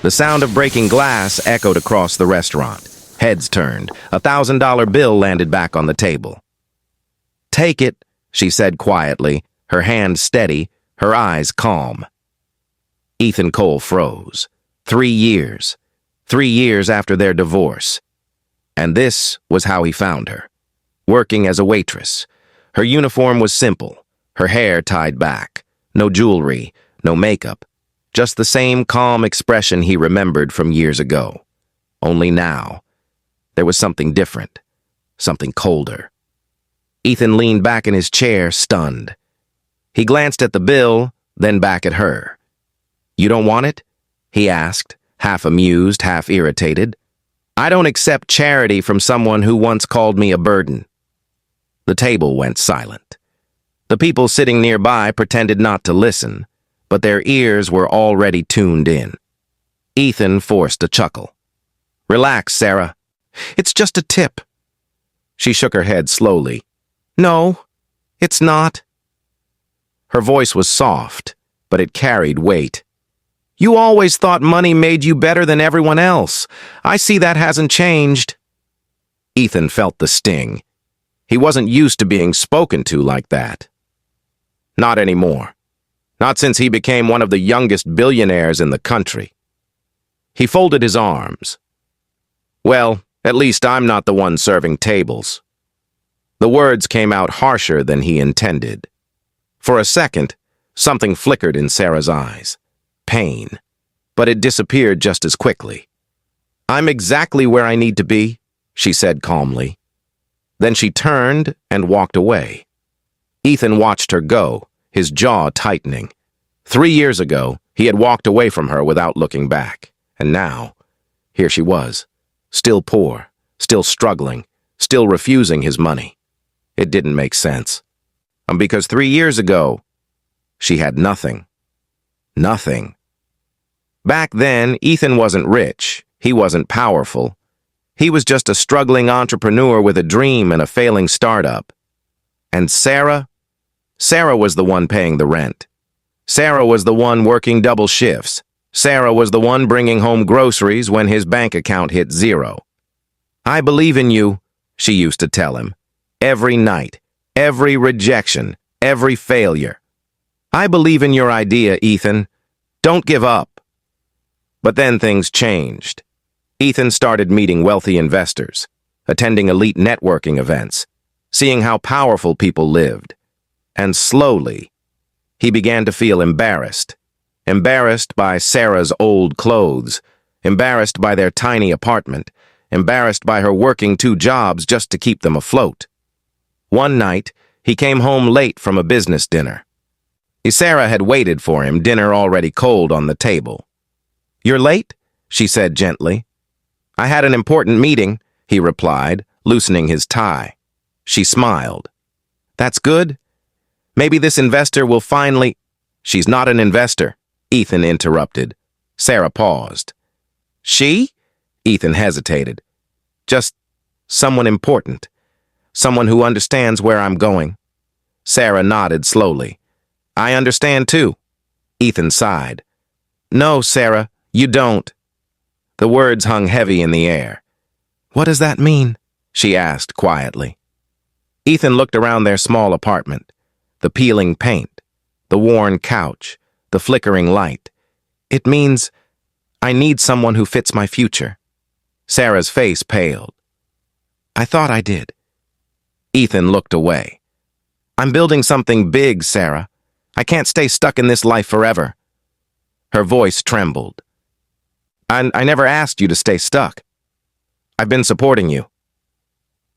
The sound of breaking glass echoed across the restaurant. Heads turned. $1,000 bill landed back on the table. "Take it," she said quietly, her hand steady, her eyes calm. Ethan Cole froze. 3 years. 3 years after their divorce. And this was how he found her. Working as a waitress. Her uniform was simple, her hair tied back. No jewelry, no makeup. Just the same calm expression he remembered from years ago. Only now, there was something different, something colder. Ethan leaned back in his chair, stunned. He glanced at the bill, then back at her. "You don't want it?" he asked, half amused, half irritated. "I don't accept charity from someone who once called me a burden." The table went silent. The people sitting nearby pretended not to listen, but their ears were already tuned in. Ethan forced a chuckle. "Relax, Sarah. It's just a tip." She shook her head slowly. "No, it's not." Her voice was soft, but it carried weight. "You always thought money made you better than everyone else. I see that hasn't changed." Ethan felt the sting. He wasn't used to being spoken to like that. Not anymore. Not since he became one of the youngest billionaires in the country. He folded his arms. "Well, at least I'm not the one serving tables." The words came out harsher than he intended. For a second, something flickered in Sarah's eyes. Pain. But it disappeared just as quickly. "I'm exactly where I need to be," she said calmly. Then she turned and walked away. Ethan watched her go, his jaw tightening. 3 years ago, he had walked away from her without looking back. And now, here she was, still poor, still struggling, still refusing his money. It didn't make sense. Because 3 years ago, she had nothing. Nothing. Back then, Ethan wasn't rich. He wasn't powerful. He was just a struggling entrepreneur with a dream and a failing startup. And Sarah? Sarah was the one paying the rent. Sarah was the one working double shifts. Sarah was the one bringing home groceries when his bank account hit zero. "I believe in you," she used to tell him. Every night, every rejection, every failure. "I believe in your idea, Ethan. Don't give up." But then things changed. Ethan started meeting wealthy investors, attending elite networking events, seeing how powerful people lived. And slowly, he began to feel embarrassed. Embarrassed by Sarah's old clothes, embarrassed by their tiny apartment, embarrassed by her working 2 jobs just to keep them afloat. One night, he came home late from a business dinner. Sarah had waited for him, dinner already cold on the table. "You're late?" she said gently. "I had an important meeting," he replied, loosening his tie. She smiled. "That's good. Maybe this investor will finally—" "She's not an investor," Ethan interrupted. Sarah paused. "She?" Ethan hesitated. "Just someone important. Someone who understands where I'm going." Sarah nodded slowly. "I understand too." Ethan sighed. "No, Sarah, you don't." The words hung heavy in the air. "What does that mean?" she asked quietly. Ethan looked around their small apartment. The peeling paint, the worn couch, the flickering light. "It means I need someone who fits my future." Sarah's face paled. "I thought I did." Ethan looked away. "I'm building something big, Sarah. I can't stay stuck in this life forever." Her voice trembled. I never asked you to stay stuck. I've been supporting you."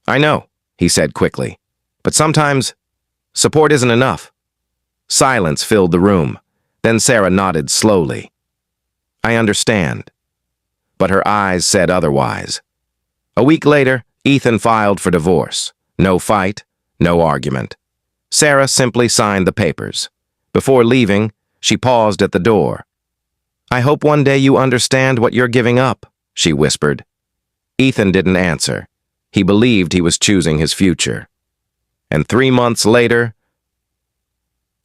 "I know," he said quickly, "but sometimes support isn't enough." Silence filled the room. Then Sarah nodded slowly. "I understand." But her eyes said otherwise. A week later, Ethan filed for divorce. No fight, no argument. Sarah simply signed the papers. Before leaving, she paused at the door. "I hope one day you understand what you're giving up," she whispered. Ethan didn't answer. He believed he was choosing his future. And 3 months later,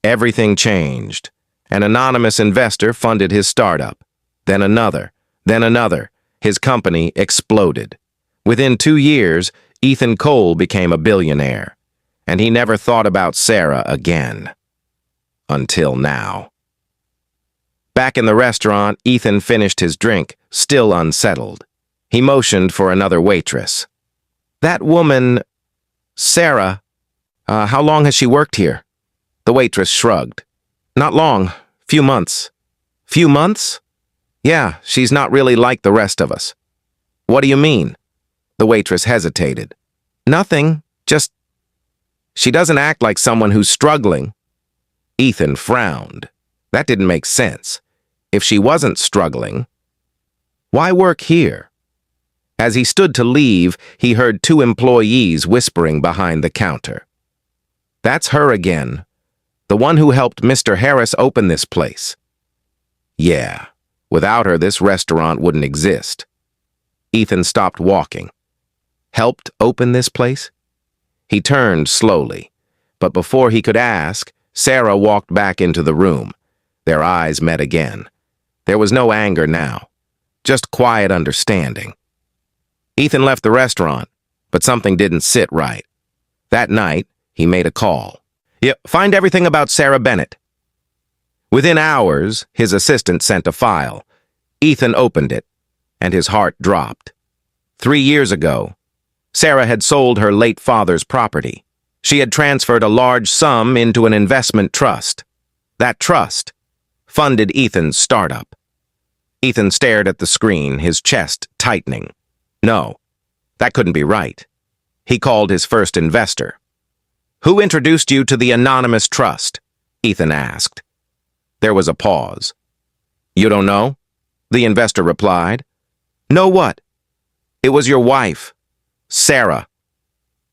everything changed. An anonymous investor funded his startup, then another, Then another. His company exploded. Within 2 years, Ethan Cole became a billionaire, and he never thought about Sarah again. Until now. Back in the restaurant, Ethan finished his drink, still unsettled. He motioned for another waitress. That woman, Sarah, how long has she worked here? The waitress shrugged. Not long. Few months. Few months? Yeah, she's not really like the rest of us. What do you mean? The waitress hesitated. Nothing, just... She doesn't act like someone who's struggling. Ethan frowned. That didn't make sense. If she wasn't struggling, why work here? As he stood to leave, he heard 2 employees whispering behind the counter. That's her again. The one who helped Mr. Harris open this place. Yeah, without her, this restaurant wouldn't exist. Ethan stopped walking. Helped open this place? He turned slowly, but before he could ask, Sarah walked back into the room. Their eyes met again. There was no anger now, just quiet understanding. Ethan left the restaurant, but something didn't sit right. That night, he made a call. "Yep, find everything about Sarah Bennett." Within hours, his assistant sent a file. Ethan opened it, and his heart dropped. 3 years ago, Sarah had sold her late father's property. She had transferred a large sum into an investment trust. That trust funded Ethan's startup. Ethan stared at the screen, his chest tightening. No, that couldn't be right. He called his first investor. "Who introduced you to the anonymous trust?" Ethan asked. There was a pause. "You don't know?" The investor replied. "Know what?" "It was your wife, Sarah."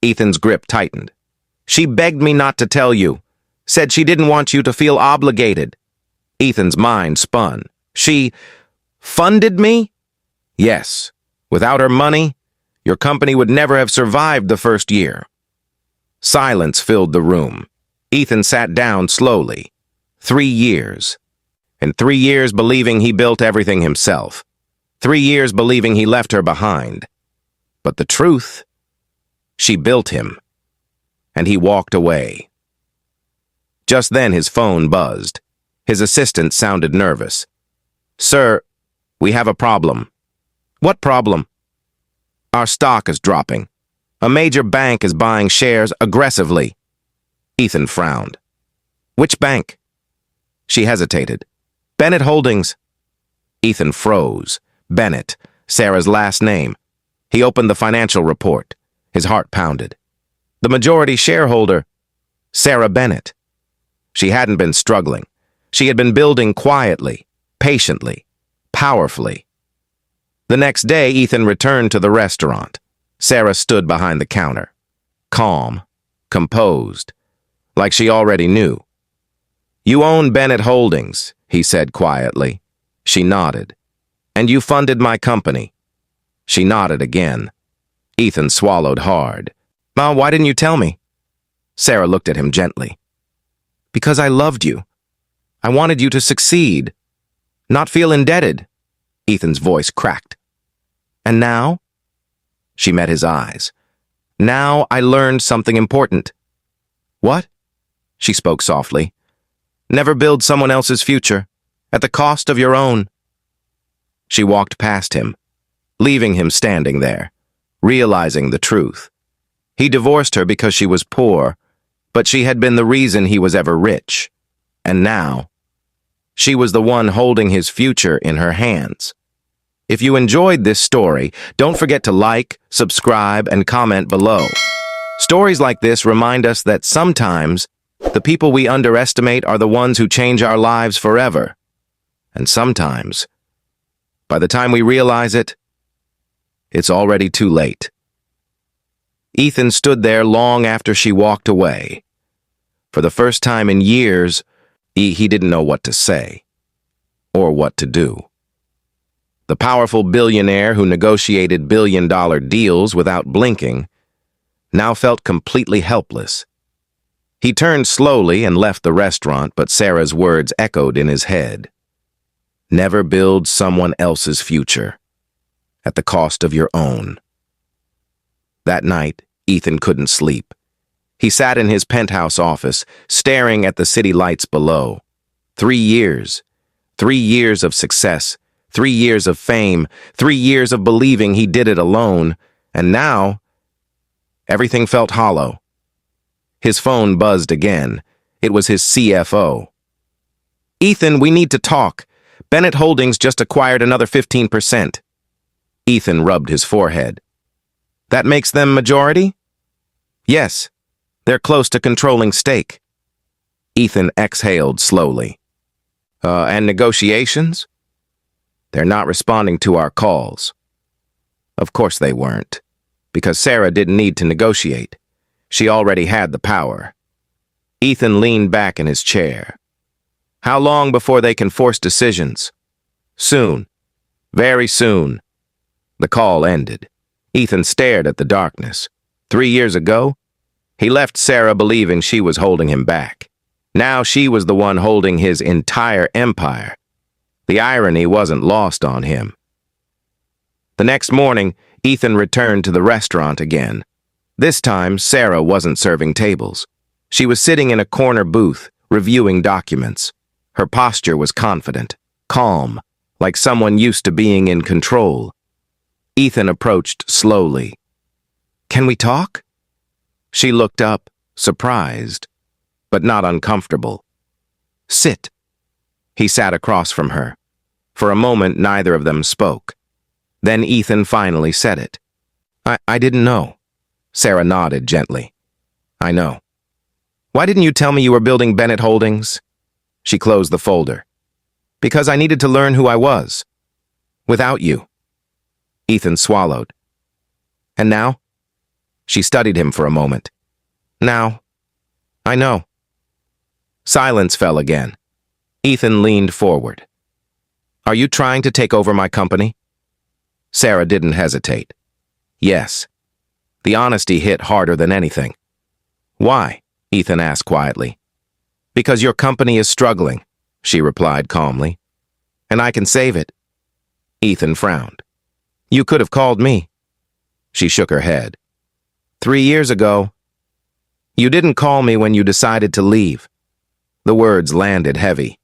Ethan's grip tightened. "She begged me not to tell you. Said she didn't want you to feel obligated." Ethan's mind spun. "She funded me?" "Yes. Without her money, your company would never have survived the first year." Silence filled the room. Ethan sat down slowly. 3 years. And 3 years believing he built everything himself. 3 years believing he left her behind. But the truth, she built him. And he walked away. Just then his phone buzzed. His assistant sounded nervous. "Sir, we have a problem." "What problem?" "Our stock is dropping. A major bank is buying shares aggressively." Ethan frowned. "Which bank?" She hesitated. "Bennett Holdings." Ethan froze. Bennett, Sarah's last name. He opened the financial report. His heart pounded. The majority shareholder, Sarah Bennett. She hadn't been struggling. She had been building quietly, patiently, powerfully. The next day, Ethan returned to the restaurant. Sarah stood behind the counter, calm, composed, like she already knew. "You own Bennett Holdings," he said quietly. She nodded. "And you funded my company." She nodded again. Ethan swallowed hard. "Ma, why didn't you tell me?" Sarah looked at him gently. "Because I loved you. I wanted you to succeed, not feel indebted." Ethan's voice cracked. "And now?" She met his eyes. "Now I learned something important." "What?" She spoke softly. "Never build someone else's future, at the cost of your own." She walked past him, leaving him standing there, realizing the truth. He divorced her because she was poor, but she had been the reason he was ever rich. And now, she was the one holding his future in her hands. If you enjoyed this story, don't forget to like, subscribe, and comment below. Stories like this remind us that sometimes the people we underestimate are the ones who change our lives forever. And sometimes, by the time we realize it, it's already too late. Ethan stood there long after she walked away. For the first time in years, he didn't know what to say or what to do. The powerful billionaire who negotiated billion-dollar deals without blinking now felt completely helpless. He turned slowly and left the restaurant, but Sarah's words echoed in his head. Never build someone else's future at the cost of your own. That night, Ethan couldn't sleep. He sat in his penthouse office, staring at the city lights below. 3 years. 3 years of success. 3 years of fame. 3 years of believing he did it alone. And now, everything felt hollow. His phone buzzed again. It was his CFO. "Ethan, we need to talk. Bennett Holdings just acquired another 15%. Ethan rubbed his forehead. "That makes them majority?" "Yes. They're close to controlling stake." Ethan exhaled slowly. And negotiations?" "They're not responding to our calls." Of course they weren't, because Sarah didn't need to negotiate. She already had the power. Ethan leaned back in his chair. "How long before they can force decisions?" "Soon. Very soon." The call ended. Ethan stared at the darkness. 3 years ago, he left Sarah believing she was holding him back. Now she was the one holding his entire empire. The irony wasn't lost on him. The next morning, Ethan returned to the restaurant again. This time, Sarah wasn't serving tables. She was sitting in a corner booth, reviewing documents. Her posture was confident, calm, like someone used to being in control. Ethan approached slowly. "Can we talk?" She looked up, surprised, but not uncomfortable. "Sit." He sat across from her. For a moment, neither of them spoke. Then Ethan finally said it. I didn't know." Sarah nodded gently. "I know. Why didn't you tell me you were building Bennett Holdings?" She closed the folder. "Because I needed to learn who I was. Without you." Ethan swallowed. "And now?" She studied him for a moment. "Now, I know." Silence fell again. Ethan leaned forward. "Are you trying to take over my company?" Sarah didn't hesitate. "Yes." The honesty hit harder than anything. "Why?" Ethan asked quietly. "Because your company is struggling," she replied calmly. "And I can save it." Ethan frowned. "You could have called me." She shook her head. 3 years ago, you didn't call me when you decided to leave." The words landed heavy.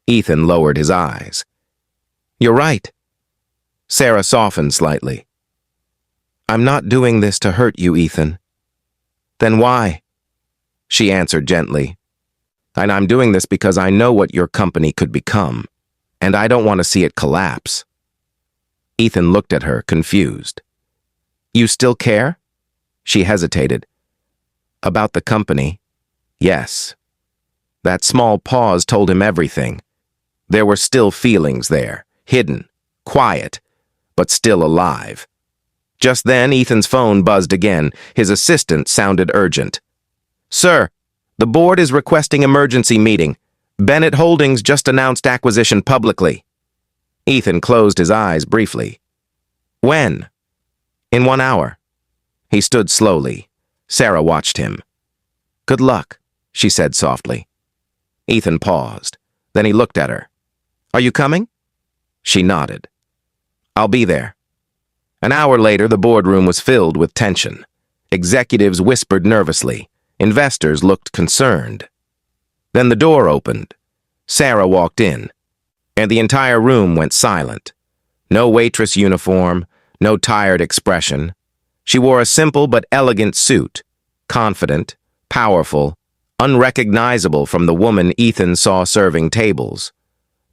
Ethan lowered his eyes. "You're right." Sarah softened slightly. "I'm not doing this to hurt you, Ethan." "Then why?" She answered gently. "And I'm doing this because I know what your company could become, and I don't want to see it collapse." Ethan looked at her, confused. "You still care?" She hesitated. "About the company?" "Yes." That small pause told him everything. There were still feelings there, hidden, quiet, but still alive. Just then, Ethan's phone buzzed again. His assistant sounded urgent. "Sir, the board is requesting emergency meeting. Bennett Holdings just announced acquisition publicly." Ethan closed his eyes briefly. "When?" "In 1 hour." He stood slowly. Sarah watched him. "Good luck," she said softly. Ethan paused. Then he looked at her. "Are you coming?" She nodded. "I'll be there." An hour later, the boardroom was filled with tension. Executives whispered nervously. Investors looked concerned. Then the door opened. Sarah walked in, and the entire room went silent. No waitress uniform, no tired expression. She wore a simple but elegant suit, confident, powerful, unrecognizable from the woman Ethan saw serving tables.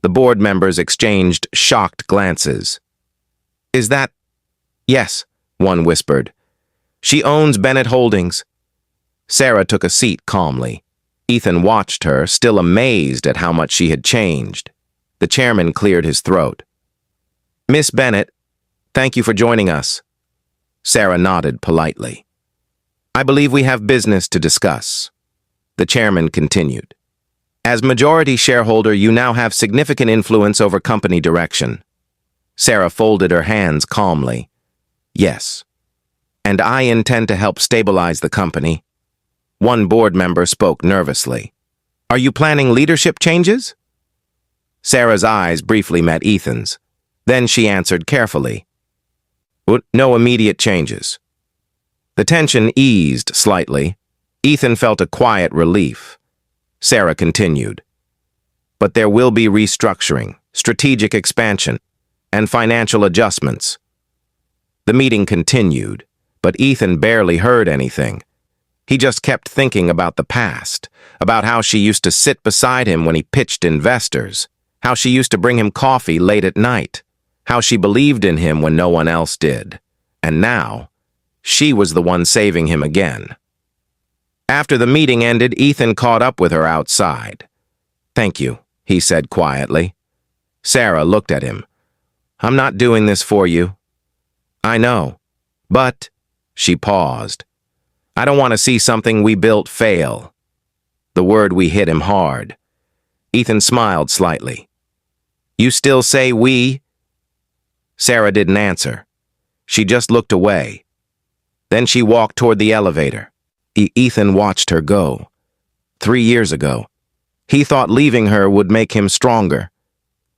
The board members exchanged shocked glances. "Is that—" "Yes," one whispered. "She owns Bennett Holdings." Sarah took a seat calmly. Ethan watched her, still amazed at how much she had changed. The chairman cleared his throat. "Miss Bennett, thank you for joining us." Sarah nodded politely. "I believe we have business to discuss." The chairman continued. "As majority shareholder, you now have significant influence over company direction." Sarah folded her hands calmly. "Yes. And I intend to help stabilize the company." One board member spoke nervously. "Are you planning leadership changes?" Sarah's eyes briefly met Ethan's. Then she answered carefully. No immediate changes. The tension eased slightly. Ethan felt a quiet relief. Sarah continued. But there will be restructuring, strategic expansion, and financial adjustments. The meeting continued, but Ethan barely heard anything. He just kept thinking about the past, about how she used to sit beside him when he pitched investors, how she used to bring him coffee late at night, how she believed in him when no one else did. And now, she was the one saving him again. After the meeting ended, Ethan caught up with her outside. "Thank you," he said quietly. Sarah looked at him. "I'm not doing this for you." "I know, but," she paused, "I don't want to see something we built fail." The word "we" hit him hard. Ethan smiled slightly. "You still say we?" Sarah didn't answer. She just looked away. Then she walked toward the elevator. Ethan watched her go. 3 years ago, he thought leaving her would make him stronger.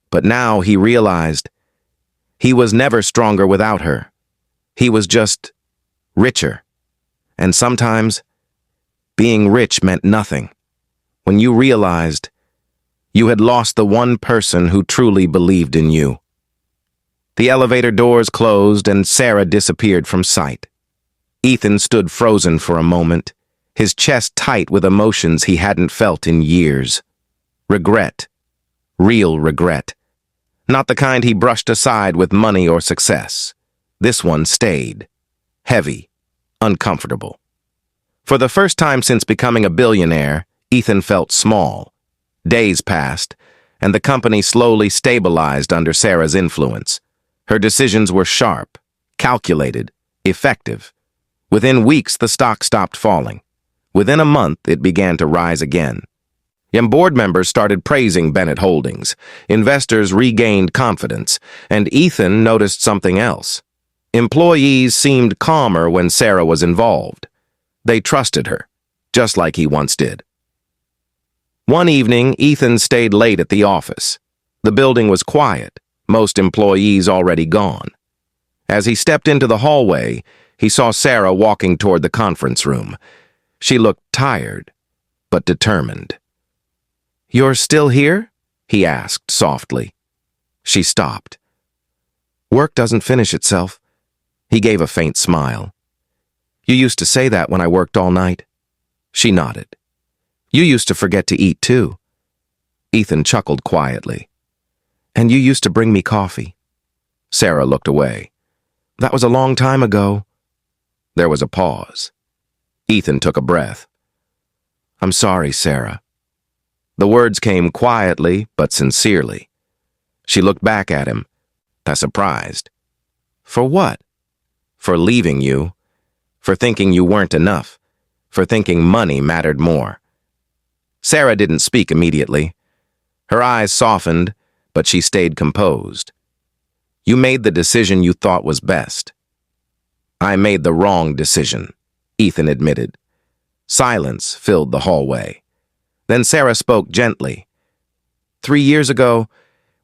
But now he realized he was never stronger without her. He was just richer. And sometimes, being rich meant nothing. When you realized you had lost the one person who truly believed in you. The elevator doors closed and Sarah disappeared from sight. Ethan stood frozen for a moment, his chest tight with emotions he hadn't felt in years. Regret. Real regret. Not the kind he brushed aside with money or success. This one stayed. Heavy. Uncomfortable. For the first time since becoming a billionaire, Ethan felt small. Days passed, and the company slowly stabilized under Sarah's influence. Her decisions were sharp, calculated, effective. Within weeks, the stock stopped falling. Within a month, it began to rise again. And board members started praising Bennett Holdings. Investors regained confidence, and Ethan noticed something else. Employees seemed calmer when Sarah was involved. They trusted her, just like he once did. One evening, Ethan stayed late at the office. The building was quiet, most employees already gone. As he stepped into the hallway, he saw Sarah walking toward the conference room. She looked tired, but determined. "You're still here?" he asked softly. She stopped. "Work doesn't finish itself." He gave a faint smile. "You used to say that when I worked all night." She nodded. "You used to forget to eat, too." Ethan chuckled quietly. "And you used to bring me coffee." Sarah looked away. "That was a long time ago." There was a pause. Ethan took a breath. "I'm sorry, Sarah." The words came quietly, but sincerely. She looked back at him, surprised. "For what?" "For leaving you. For thinking you weren't enough. For thinking money mattered more." Sarah didn't speak immediately. Her eyes softened, but she stayed composed. "You made the decision you thought was best." "I made the wrong decision," Ethan admitted. Silence filled the hallway. Then Sarah spoke gently. 3 years ago,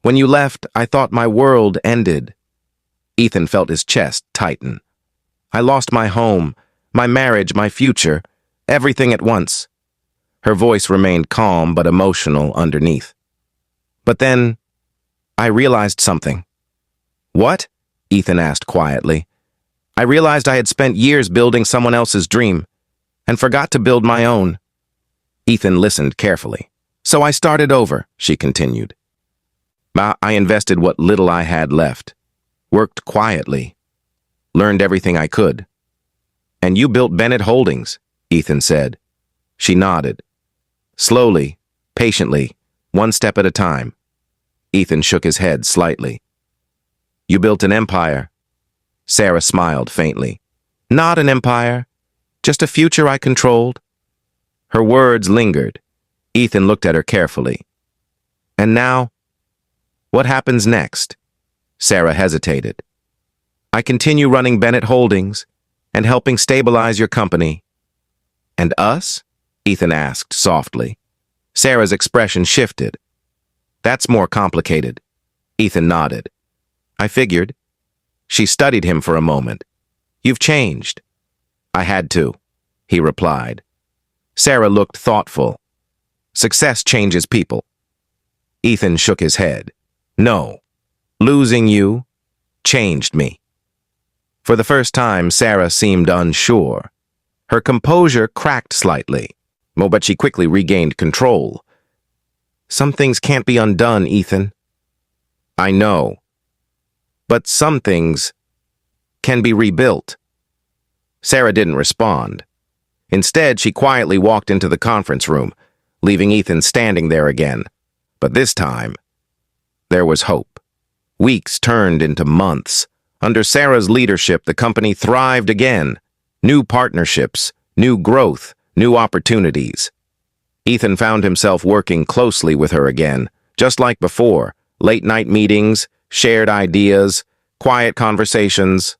when you left, I thought my world ended." Ethan felt his chest tighten. "I lost my home, my marriage, my future, everything at once." Her voice remained calm but emotional underneath. "But then, I realized something." "What?" Ethan asked quietly. "I realized I had spent years building someone else's dream, and forgot to build my own." Ethan listened carefully. "So I started over," she continued. "I invested what little I had left, worked quietly, learned everything I could." "And you built Bennett Holdings," Ethan said. She nodded. Slowly, patiently, one step at a time. Ethan shook his head slightly. "You built an empire." Sarah smiled faintly. "Not an empire, just a future I controlled." Her words lingered. Ethan looked at her carefully. "And now, what happens next?" Sarah hesitated. "I continue running Bennett Holdings and helping stabilize your company." "And us?" Ethan asked softly. Sarah's expression shifted. That's more complicated. Ethan nodded. I figured. She studied him for a moment. You've changed. I had to, he replied. Sarah looked thoughtful. Success changes people. Ethan shook his head. No. Losing you changed me. For the first time, Sarah seemed unsure. Her composure cracked slightly, but she quickly regained control. Some things can't be undone, Ethan. I know. But some things can be rebuilt. Sarah didn't respond. Instead, she quietly walked into the conference room, leaving Ethan standing there again. But this time, there was hope. Weeks turned into months. Under Sarah's leadership, the company thrived again. New partnerships, new growth, new opportunities. Ethan found himself working closely with her again, just like before. Late-night meetings, shared ideas, quiet conversations.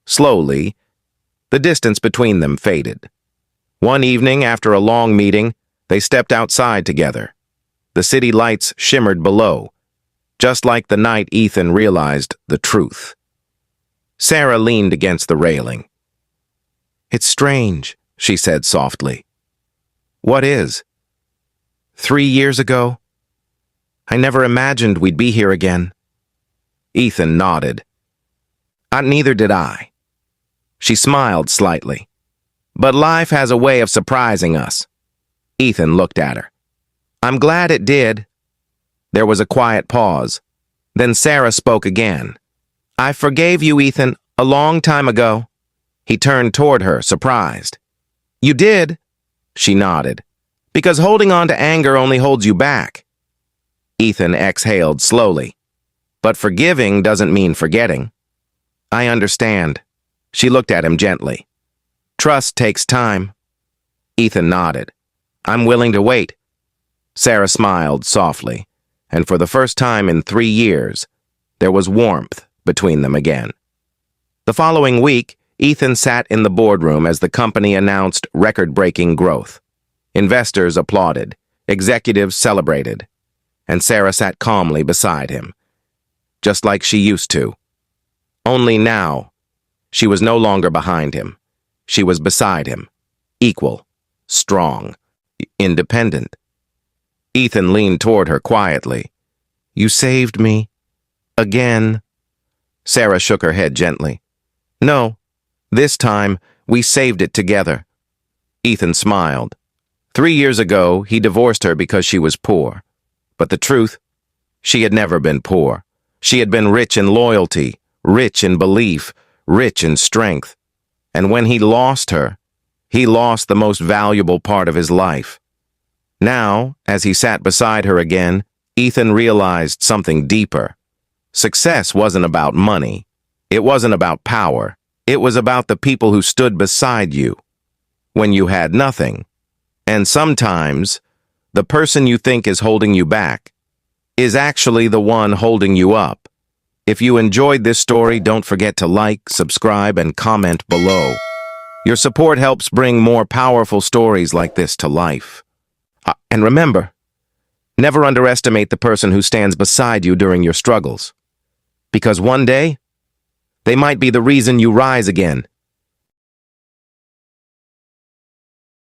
Slowly, the distance between them faded. One evening, after a long meeting, they stepped outside together. The city lights shimmered below, just like the night Ethan realized the truth. Sarah leaned against the railing. It's strange, she said softly. What is? 3 years ago? I never imagined we'd be here again. Ethan nodded. Neither did I. She smiled slightly. But life has a way of surprising us. Ethan looked at her. I'm glad it did. There was a quiet pause. Then Sarah spoke again. I forgave you, Ethan, a long time ago. He turned toward her, surprised. You did? She nodded. Because holding on to anger only holds you back. Ethan exhaled slowly. But forgiving doesn't mean forgetting. I understand. She looked at him gently. Trust takes time. Ethan nodded. I'm willing to wait. Sarah smiled softly, and for the first time in 3 years, there was warmth between them again. The following week, Ethan sat in the boardroom as the company announced record-breaking growth. Investors applauded, executives celebrated, and Sarah sat calmly beside him, just like she used to. Only now, she was no longer behind him. She was beside him, equal, strong, independent. Ethan leaned toward her quietly. You saved me. Again. Sarah shook her head gently. No, this time we saved it together. Ethan smiled. 3 years ago, he divorced her because she was poor. But the truth, she had never been poor. She had been rich in loyalty, rich in belief, rich in strength. And when he lost her, he lost the most valuable part of his life. Now, as he sat beside her again, Ethan realized something deeper. Success wasn't about money. It wasn't about power. It was about the people who stood beside you when you had nothing. And sometimes, the person you think is holding you back is actually the one holding you up. If you enjoyed this story, don't forget to like, subscribe, and comment below. Your support helps bring more powerful stories like this to life. And remember, never underestimate the person who stands beside you during your struggles. Because one day, they might be the reason you rise again.